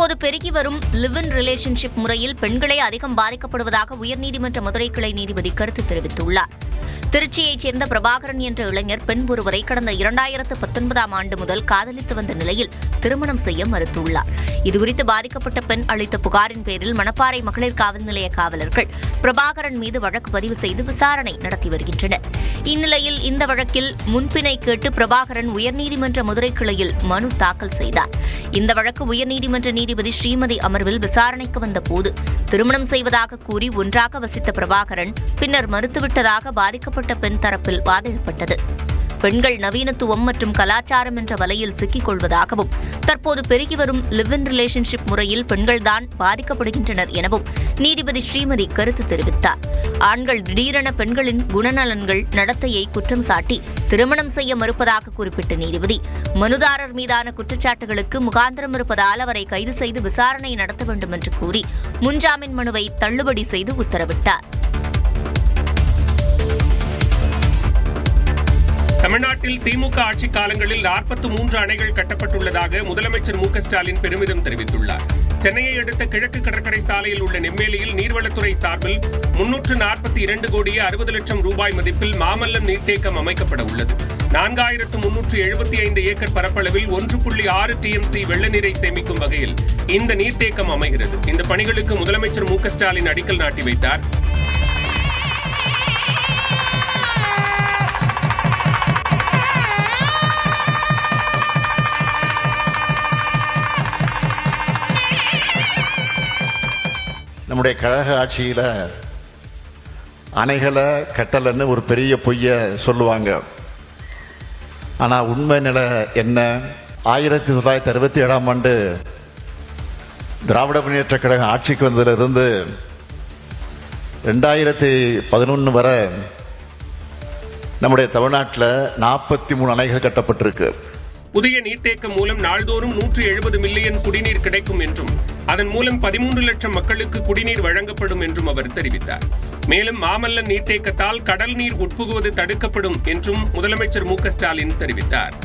தற்போது பெருகி வரும் லிவ் இன் ரிலேஷன்ஷிப் முறையில் பெண்களே அதிகம் பாதிக்கப்படுவதாக உயர்நீதிமன்ற மதுரை கிளை நீதிபதி கருத்து தெரிவித்துள்ளார். திருச்சியைச் சேர்ந்த பிரபாகரன் என்ற இளைஞர் பெண் ஒருவரை கடந்த 2019ஆம் ஆண்டு முதல் காதலித்து வந்த நிலையில் திருமணம் செய்ய மறுத்துள்ளார். இதுகுறித்து பாதிக்கப்பட்ட பெண் அளித்த புகாரின் பேரில் மணப்பாறை மகளிர் காவல் நிலைய காவலர்கள் பிரபாகரன் மீது வழக்கு பதிவு செய்து விசாரணை நடத்தி வருகின்றனர். இந்நிலையில் இந்த வழக்கில் முன்பினை கேட்டு பிரபாகரன் உயர்நீதிமன்ற மதுரை கிளையில் மனு தாக்கல் செய்தார். இந்த வழக்கு உயர்நீதிமன்ற நீதிபதி ஸ்ரீமதி அமர்வில் விசாரணைக்கு வந்தபோது திருமணம் செய்வதாக கூறி ஒன்றாக வசித்த பிரபாகரன் பின்னர் மறுத்துவிட்டதாக பாதிக்கப்பட்ட பெண் தரப்பில் வாதிடப்பட்டது. பெண்கள் நவீனத்துவம் மற்றும் கலாச்சாரம் என்ற வலையில் சிக்கிக் கொள்வதாகவும் தற்போது பெருகி வரும் லிவ் இன் ரிலேஷன்ஷிப் முறையில் பெண்கள்தான் பாதிக்கப்படுகின்றனர் எனவும் நீதிபதி ஸ்ரீமதி கருத்து தெரிவித்தார். ஆண்கள் திடீரென பெண்களின் குணநலன்கள் நடத்தையை குற்றம் சாட்டி திருமணம் செய்ய மறுப்பதாக குறிப்பிட்ட நீதிபதி மனுதாரர் மீதான குற்றச்சாட்டுகளுக்கு முகாந்திரம் இருப்பதால் அவரை கைது செய்து விசாரணை நடத்த வேண்டும் என்று கூறி முன்ஜாமீன் மனுவை தள்ளுபடி செய்து உத்தரவிட்டார். தமிழ்நாட்டில் திமுக ஆட்சி காலங்களில் 43 அணைகள் கட்டப்பட்டுள்ளதாக முதலமைச்சர் மு க ஸ்டாலின் பெருமிதம் தெரிவித்துள்ளார். சென்னையை அடுத்த கிழக்கு கடற்கரை சாலையில் உள்ள நெம்மேலியில் நீர்வளத்துறை சார்பில் 342 கோடியே 60 லட்சம் ரூபாய் மதிப்பில் மாமல்லம் நீர்த்தேக்கம் அமைக்கப்பட உள்ளது. 4375 ஏக்கர் பரப்பளவில் 1.6 TMC வெள்ள நீரை சேமிக்கும் வகையில் இந்த நீர்த்தேக்கம் அமைகிறது. இந்த பணிகளுக்கு முதலமைச்சர் மு க ஸ்டாலின் அடிக்கல் நாட்டி வைத்தார். நம்முடைய கழக ஆட்சியில் அணைகளை கட்டலைன்னு ஒரு பெரிய பொய்யை சொல்லுவாங்க. ஆனால் உண்மை நிலை என்ன? 1967ஆம் ஆண்டு திராவிட முன்னேற்ற கழகம் ஆட்சிக்கு வந்ததிலிருந்து 2011 வரை நம்முடைய தமிழ்நாட்டில் 43 அணைகள் கட்டப்பட்டிருக்கு. புதிய நீர்த்தேக்கம் மூலம் நாள்தோறும் 170 மில்லியன் குடிநீர் கிடைக்கும் என்றும் அதன் மூலம் 13 லட்சம் மக்களுக்கு குடிநீர் வழங்கப்படும் என்றும் அவர் தெரிவித்தார். மேலும் மாமல்லம் நீர்த்தேக்கத்தால் கடல் நீர் உட்புகுவது தடுக்கப்படும் என்றும் முதலமைச்சர் மு க ஸ்டாலின் தெரிவித்தார்.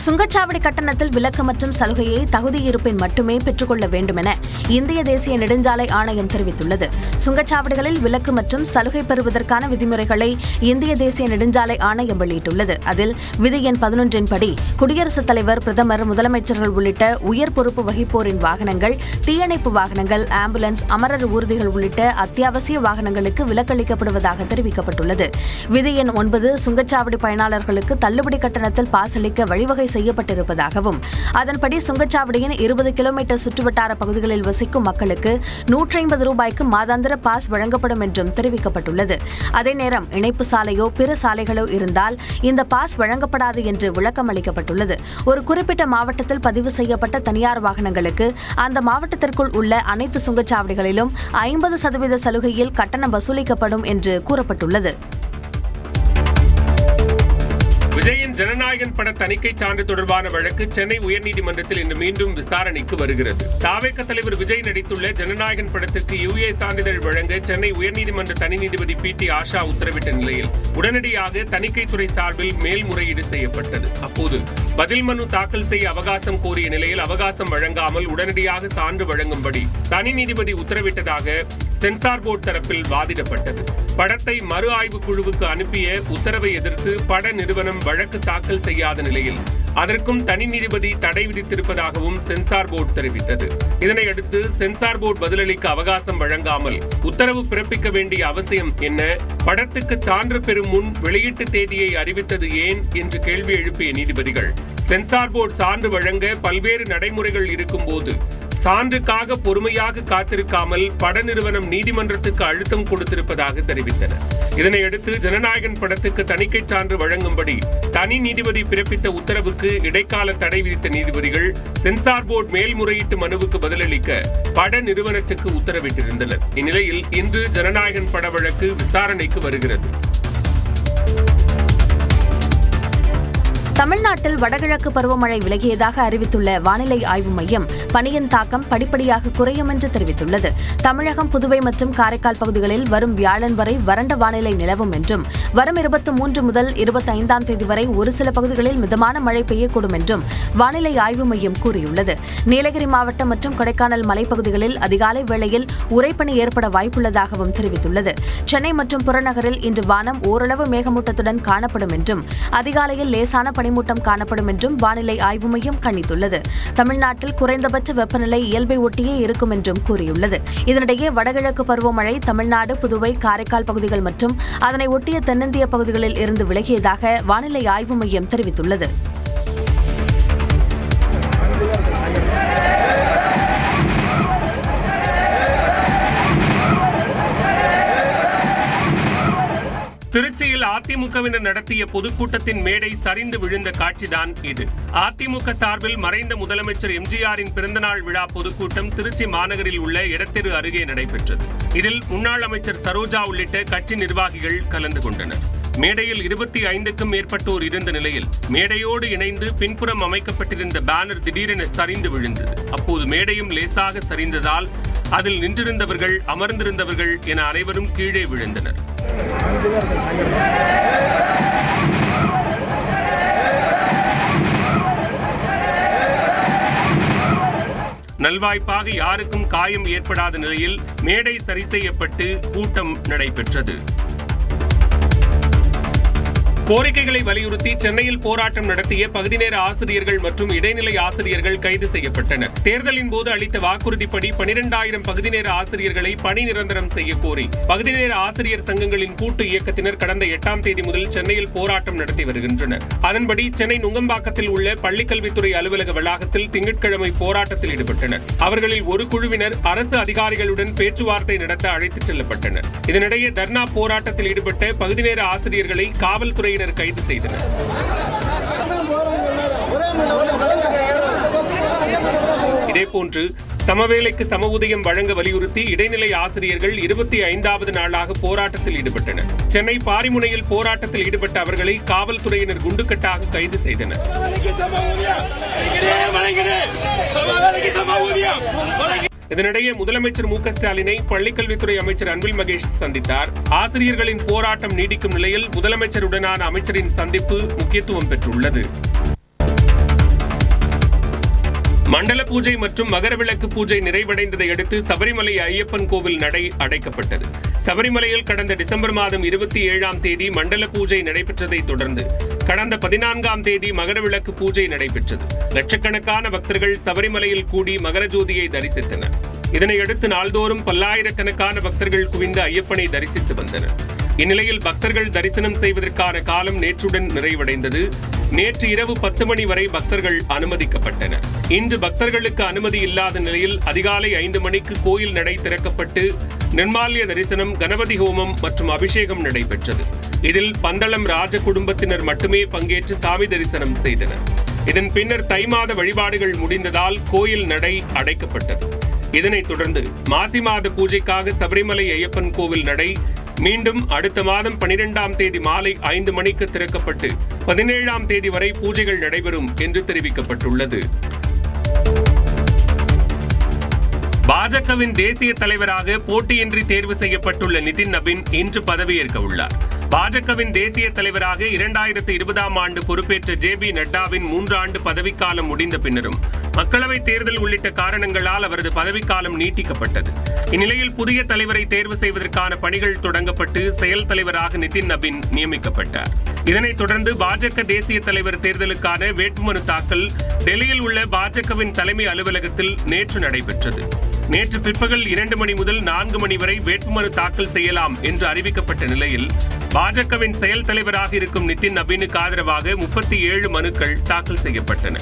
சுங்கச்சாவடி கட்டணத்தில் விலக்கு மற்றும் சலுகையை தகுதி இருப்பின் மட்டுமே பெற்றுக்கொள்ள வேண்டும் என இந்திய தேசிய நெடுஞ்சாலை ஆணையம் தெரிவித்துள்ளது. சுங்கச்சாவடிகளில் விலக்கு மற்றும் சலுகை பெறுவதற்கான விதிமுறைகளை இந்திய தேசிய நெடுஞ்சாலை ஆணையம் வெளியிட்டுள்ளது. அதில் விதி எண் 11 படி குடியரசுத் தலைவர், பிரதமர், முதலமைச்சர்கள் உள்ளிட்ட உயர் பொறுப்பு வகிப்போரின் வாகனங்கள், தீயணைப்பு வாகனங்கள், ஆம்புலன்ஸ், அமரர் ஊர்திகள் உள்ளிட்ட அத்தியாவசிய வாகனங்களுக்கு விலக்களிக்கப்படுவதாக தெரிவிக்கப்பட்டுள்ளது. விதி எண் 9 சுங்கச்சாவடி பயனாளர்களுக்கு தள்ளுபடி கட்டணத்தில் பாஸ் அளிக்க வழிவகை செய்யப்பட்டிருப்பதாகவும் அதன்படி சுங்கச்சாவடியின் 20 கிலோமீட்டர் சுற்றுவட்டார பகுதிகளில் வசிக்கும் மக்களுக்கு 150 ரூபாய்க்கு மாதாந்திர பாஸ் வழங்கப்படும் என்றும் தெரிவிக்கப்பட்டுள்ளது. அதே நேரம் இணைப்பு சாலையோ பிற சாலைகளோ இருந்தால் இந்த பாஸ் வழங்கப்படாது என்று விளக்கம் அளிக்கப்பட்டுள்ளது. ஒரு குறிப்பிட்ட மாவட்டத்தில் பதிவு செய்யப்பட்ட தனியார் வாகனங்களுக்கு அந்த மாவட்டத்திற்குள் உள்ள அனைத்து சுங்கச்சாவடிகளிலும் 50% சலுகையில் கட்டணம் வசூலிக்கப்படும் என்று கூறப்பட்டுள்ளது. விஜயின் ஜனநாயகன் பட தணிக்கை சான்று தொடர்பான வழக்கு சென்னை உயர்நீதிமன்றத்தில் இன்று மீண்டும் விசாரணைக்கு வருகிறது. தாவேக தலைவர் விஜய் நடித்துள்ள ஜனநாயகன் படத்திற்கு UA சான்றிதழ் வழங்க சென்னை உயர்நீதிமன்ற தனி நீதிபதி PT ஆஷா உத்தரவிட்ட நிலையில் உடனடியாக தணிக்கைத்துறை சார்பில் மேல்முறையீடு செய்யப்பட்டது. அப்போது பதில் மனு தாக்கல் செய்ய அவகாசம் கோரிய நிலையில் அவகாசம் வழங்காமல் உடனடியாக சான்று வழங்கும்படி தனி நீதிபதி உத்தரவிட்டதாக சென்சார் போர்டு தரப்பில் வாதிடப்பட்டது. படத்தை மறு ஆய்வு குழுவுக்கு அனுப்பிய உத்தரவை எதிர்த்து பட நிறுவனம் வழக்கு தாக்கல் செய்யாத நிலையில் அதற்கும் தனி நீதிபதி தடை விதித்திருப்பதாகவும் சென்சார் போர்டு தெரிவித்தது. இதனையடுத்து சென்சார் போர்டு பதிலளிக்க அவகாசம் வழங்காமல் உத்தரவு பிறப்பிக்க வேண்டிய அவசியம் என்ன, படத்துக்கு சான்று பெறும் முன் வெளியீட்டு தேதியை அறிவித்தது ஏன் என்று கேள்வி எழுப்பிய நீதிபதிகள் சென்சார் போர்டு சான்று வழங்க பல்வேறு நடைமுறைகள் இருக்கும்போது சான்றுக்காக பொறுமையாக காத்திருக்காமல் பட நிறுவனம் நீதிமன்றத்துக்கு அழுத்தம் கொடுத்திருப்பதாக தெரிவித்தனர். இதனையடுத்து ஜனநாயகன் படத்துக்கு தணிக்கை சான்று வழங்கும்படி தனி நீதிபதி பிறப்பித்த உத்தரவுக்கு இடைக்கால தடை விதித்த நீதிபதிகள் சென்சார் போர்டு மேல்முறையீட்டு மனுவுக்கு பதிலளிக்க பட நிறுவனத்துக்கு உத்தரவிட்டிருந்தனர். இந்நிலையில் இன்று ஜனநாயகன் பட வழக்கு விசாரணைக்கு வருகிறது. தமிழ்நாட்டில் வடகிழக்கு பருவமழை விலகியதாக அறிவித்துள்ள வானிலை ஆய்வு மையம் பனியின் தாக்கம் படிப்படியாக குறையும் என்று தெரிவித்துள்ளது. தமிழகம், புதுவை மற்றும் காரைக்கால் பகுதிகளில் வரும் வியாழன் வரை வறண்ட வானிலை நிலவும் என்றும், வரும் 23 முதல் 25ஆம் தேதி வரை ஒரு சில பகுதிகளில் மிதமான மழை பெய்யக்கூடும் என்றும் வானிலை ஆய்வு மையம் கூறியுள்ளது. நீலகிரி மாவட்டம் மற்றும் கொடைக்கானல் மலைப்பகுதிகளில் அதிகாலை வேளையில் உறைபனி ஏற்பட வாய்ப்புள்ளதாகவும் தெரிவித்துள்ளது. சென்னை மற்றும் புறநகரில் இன்று வானம் ஓரளவு மேகமூட்டத்துடன் காணப்படும் என்றும், அதிகாலையில் லேசான பனிமூட்டம் காணப்படும் என்றும் வானிலை ஆய்வு மையம் கணித்துள்ளது. தமிழ்நாட்டில் குறைந்தபட்ச வெப்பநிலை இயல்பை ஒட்டியே இருக்கும் என்றும் கூறியுள்ளது. இதனிடையே வடகிழக்கு பருவமழை தமிழ்நாடு, புதுவை, காரைக்கால் பகுதிகள் மற்றும் அதனை ஒட்டிய தென்னிந்திய பகுதிகளில் இருந்து விலகியதாக வானிலை ஆய்வு மையம் தெரிவித்துள்ளது. திருச்சியில் அதிமுகவினர் நடத்திய பொதுக்கூட்டத்தின் மேடை சரிந்து விழுந்த காட்சிதான் இது. அதிமுக சார்பில் மறைந்த முதலமைச்சர் எம்ஜிஆரின் பிறந்தநாள் விழா பொதுக்கூட்டம் திருச்சி மாநகரில் உள்ள எடத்தெரு அருகே நடைபெற்றது. இதில் முன்னாள் அமைச்சர் சரோஜா உள்ளிட்ட கட்சி நிர்வாகிகள் கலந்து கொண்டனர். மேடையில் 25க்கும் மேற்பட்டோர் இருந்த நிலையில் மேடையோடு இணைந்து பின்புறம் அமைக்கப்பட்டிருந்த பேனர் திடீரென சரிந்து விழுந்தது. அப்போது மேடையும் லேசாக சரிந்ததால் அதில் நின்றிருந்தவர்கள், அமர்ந்திருந்தவர்கள் என அனைவரும் கீழே விழுந்தனர். நல்வாய்ப்பாக யாருக்கும் காயம் ஏற்படாத நிலையில் மேடை சரி செய்யப்பட்டு கூட்டம் நடைபெற்றது. கோரிக்கைகளை வலியுறுத்தி சென்னையில் போராட்டம் நடத்திய பகுதி நேர ஆசிரியர்கள் மற்றும் இடைநிலை ஆசிரியர்கள் கைது செய்யப்பட்டனர். தேர்தலின் போது அளித்த வாக்குறுதிப்படி 12,000 பகுதி நேர ஆசிரியர்களை பணி நிரந்தரம் செய்ய கோரி பகுதி நேர ஆசிரியர் சங்கங்களின் கூட்டு இயக்கத்தினர் கடந்த 8ஆம் தேதி முதல் சென்னையில் போராட்டம் நடத்தி வருகின்றனர். அதன்படி சென்னை நுங்கம்பாக்கத்தில் உள்ள பள்ளிக்கல்வித்துறை அலுவலக வளாகத்தில் திங்கட்கிழமை போராட்டத்தில் ஈடுபட்டனர். அவர்களில் ஒரு குழுவினர் அரசு அதிகாரிகளுடன் பேச்சுவார்த்தை நடத்த அழைத்துச் செல்லப்பட்டனர். இதனிடையே தர்ணா போராட்டத்தில் ஈடுபட்ட பகுதி நேர ஆசிரியர்களை காவல்துறை கைது செய்தனர். இதேபோன்று சமவேளைக்கு சம ஊதியம் வழங்க வலியுறுத்தி இடைநிலை ஆசிரியர்கள் 25வது நாளாக போராட்டத்தில் ஈடுபட்டனர். சென்னை பாரிமுனையில் போராட்டத்தில் ஈடுபட்ட அவர்களை காவல்துறையினர் குண்டுக்கட்டாக கைது செய்தனர். இதனிடையே முதலமைச்சர் மு.க. ஸ்டாலினை பள்ளிக்கல்வித்துறை அமைச்சர் அன்பில் மகேஷ் சந்தித்தார். ஆசிரியர்களின் போராட்டம் நீடிக்கும் நிலையில் முதலமைச்சருடனான அமைச்சரின் சந்திப்பு முக்கியத்துவம் பெற்றுள்ளது. மண்டல பூஜை மற்றும் மகரவிளக்கு பூஜை நிறைவடைந்ததை அடுத்து சபரிமலை ஐயப்பன் கோவில் நடை அடைக்கப்பட்டது. சபரிமலையில் கடந்த டிசம்பர் மாதம் 27ஆம் தேதி மண்டல பூஜை நடைபெற்றதை தொடர்ந்து கடந்த 14ஆம் தேதி மகரவிளக்கு பூஜை நடைபெற்றது. லட்சக்கணக்கான பக்தர்கள் சபரிமலையில் கூடி மகர ஜோதியை தரிசித்தனர். இதனையடுத்து நாள்தோறும் பல்லாயிரக்கணக்கான பக்தர்கள் குவிந்து ஐயப்பனை தரிசித்து வந்தனர். இந்நிலையில் பக்தர்கள் தரிசனம் செய்வதற்கான காலம் நேற்றுடன் நிறைவடைந்தது. நேற்று இரவு 10 மணி வரை பக்தர்கள் அனுமதிக்கப்பட்டனர். இன்று பக்தர்களுக்கு அனுமதி இல்லாத நிலையில் அதிகாலை 5 மணிக்கு கோயில் நடை திறக்கப்பட்டு நிர்மால்ய தரிசனம், கணபதி ஹோமம் மற்றும் அபிஷேகம் நடைபெற்றது. இதில் பந்தளம் ராஜ குடும்பத்தினர் மட்டுமே பங்கேற்று சாமி தரிசனம் செய்தனர். இதன் பின்னர் தை மாத வழிபாடுகள் முடிந்ததால் கோயில் நடை அடைக்கப்பட்டது. இதனைத் தொடர்ந்து மாசி மாத பூஜைக்காக சபரிமலை ஐயப்பன் கோவில் நடை மீண்டும் அடுத்த மாதம் 12ஆம் தேதி மாலை 5 மணிக்கு திறக்கப்பட்டு 17ஆம் தேதி வரை பூஜைகள் நடைபெறும் என்று தெரிவிக்கப்பட்டுள்ளது. பாஜகவின் தேசிய தலைவராக போட்டியின்றி தேர்வு செய்யப்பட்டுள்ள நிதின் நபீன் இன்று பதவியேற்க உள்ளார். பாஜகவின் தேசிய தலைவராக 2020ஆம் ஆண்டு பொறுப்பேற்ற ஜே.பி. நட்டாவின் 3 ஆண்டு பதவிக்காலம் முடிந்த பின்னரும் மக்களவைத் தேர்தல் உள்ளிட்ட காரணங்களால் அவரது பதவிக்காலம் நீட்டிக்கப்பட்டது. இந்நிலையில் புதிய தலைவரை தேர்வு செய்வதற்கான பணிகள் தொடங்கப்பட்டு செயல் தலைவராக நிதின் நபீன் நியமிக்கப்பட்டார். இதனைத் தொடர்ந்து பாஜக தேசிய தலைவர் தேர்தலுக்கான வேட்புமனு தாக்கல் டெல்லியில் உள்ள பாஜகவின் தலைமை அலுவலகத்தில் நேற்று நடைபெற்றது. நேற்று பிற்பகல் 2 மணி முதல் 4 மணி வரை வேட்புமனு தாக்கல் செய்யலாம் என்று அறிவிக்கப்பட்ட நிலையில் பாஜகவின் செயல் தலைவராக இருக்கும் நிதின் நபீனுக்கு ஆதரவாக 37 மனுக்கள் தாக்கல் செய்யப்பட்டன.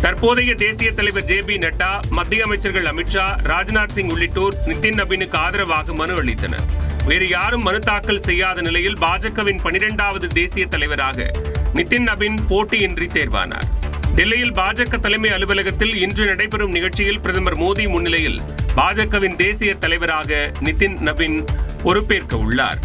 தற்போதைய தேசிய தலைவர் ஜே.பி. நட்டா, மத்திய அமைச்சர்கள் அமித்ஷா, ராஜ்நாத் சிங் உள்ளிட்டோர் நிதின் நபீனுக்கு ஆதரவாக மனு அளித்தனர். வேறு யாரும் மனு தாக்கல் செய்யாத நிலையில் பாஜகவின் 12வது தேசிய தலைவராக நிதின் நபீன் போட்டியின்றி தேர்வானார். டெல்லியில் பாஜக தலைமை அலுவலகத்தில் இன்று நடைபெறும் நிகழ்ச்சியில் பிரதமர் மோடி முன்னிலையில் பாஜகவின் தேசிய தலைவராக நிதின் நபீன் பொறுப்பேற்க உள்ளார்.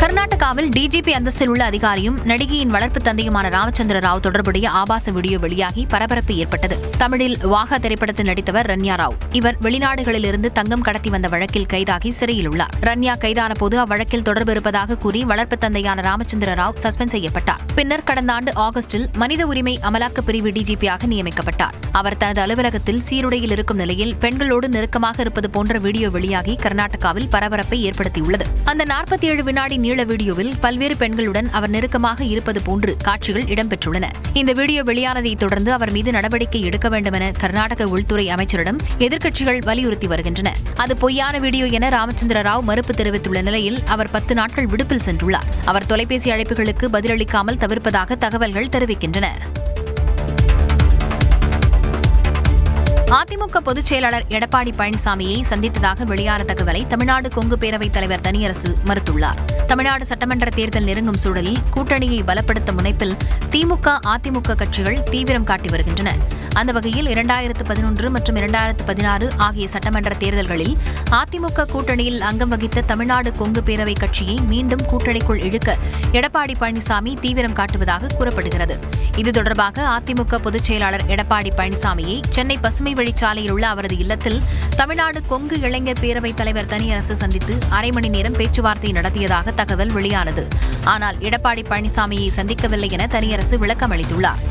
கர்நாடகாவில் டிஜிபி அந்தஸ்தில் உள்ள அதிகாரியும் நடிகையின் வளர்ப்பு தந்தையுமான ராமச்சந்திர ராவ் தொடர்புடைய ஆபாச வீடியோ வெளியாகி பரபரப்பு ஏற்பட்டது. தமிழில் வாகா திரைப்படத்தில் நடித்தவர் ரன்யா ராவ். இவர் வெளிநாடுகளிலிருந்து தங்கம் கடத்தி வந்த வழக்கில் கைதாகி சிறையில் உள்ளார். ரன்யா கைதான போது அவ்வழக்கில் தொடர்பு இருப்பதாக கூறி வளர்ப்பு தந்தையான ராமச்சந்திர ராவ் சஸ்பெண்ட் செய்யப்பட்டார். பின்னர் கடந்த ஆண்டு ஆகஸ்டில் மனித உரிமை அமலாக்க பிரிவு டிஜிபியாக நியமிக்கப்பட்டார். அவர் தனது அலுவலகத்தில் சீருடையில் இருக்கும் நிலையில் பெண்களோடு நெருக்கமாக இருப்பது போன்ற வீடியோ வெளியாகி கர்நாடகாவில் பரபரப்பை ஏற்படுத்தியுள்ளது. அந்த 47 வினாடி நீள வீடியோவில் பல்வேறு பெண்களுடன் அவர் நெருக்கமாக இருப்பது போன்று காட்சிகள் இடம்பெற்றுள்ளன. இந்த வீடியோ வெளியானதை தொடர்ந்து அவர் மீது நடவடிக்கை எடுக்க வேண்டும் என கர்நாடக உள்துறை அமைச்சரிடம் எதிர்க்கட்சிகள் வலியுறுத்தி வருகின்றன. அது பொய்யான வீடியோ என ராமச்சந்திர ராவ் மறுப்பு தெரிவித்துள்ள நிலையில் அவர் 10 நாட்கள் விடுப்பில் சென்றுள்ளார். அவர் தொலைபேசி அழைப்புகளுக்கு பதிலளிக்காமல் தவிர்ப்பதாக தகவல்கள் தெரிவிக்கின்றன. அதிமுக பொதுச் செயலாளர் எடப்பாடி பழனிசாமியை சந்தித்ததாக வெளியான தகவலை தமிழ்நாடு கொங்கு பேரவைத் தலைவர் தனியரசு மறுத்துள்ளார். தமிழ்நாடு சட்டமன்ற தேர்தல் நெருங்கும் சூழலில் கூட்டணியை பலப்படுத்த முனைப்பில் திமுக, அதிமுக கட்சிகள் தீவிரம் காட்டி வருகின்றன. அந்த வகையில் 2011 மற்றும் 2016 ஆகிய சட்டமன்ற தேர்தல்களில் அதிமுக கூட்டணியில் அங்கம் வகித்த தமிழ்நாடு கொங்கு பேரவை கட்சியை மீண்டும் கூட்டணிக்குள் இழுக்க எடப்பாடி பழனிசாமி தீவிரம் காட்டுவதாக கூறப்படுகிறது. இது தொடர்பாக அதிமுக பொதுச் செயலாளர் எடப்பாடி பழனிசாமியை சென்னை பசுமை வழிச்சாலையில் உள்ள அவரது இல்லத்தில் தமிழ்நாடு கொங்கு இளைஞர் பேரவைத் தலைவர் தனியரசு சந்தித்து அரை மணி நேரம் பேச்சுவார்த்தை நடத்தியதாக தகவல் வெளியானது. ஆனால் எடப்பாடி பழனிசாமியை சந்திக்கவில்லை என தனியரசு விளக்கம் அளித்துள்ளார்.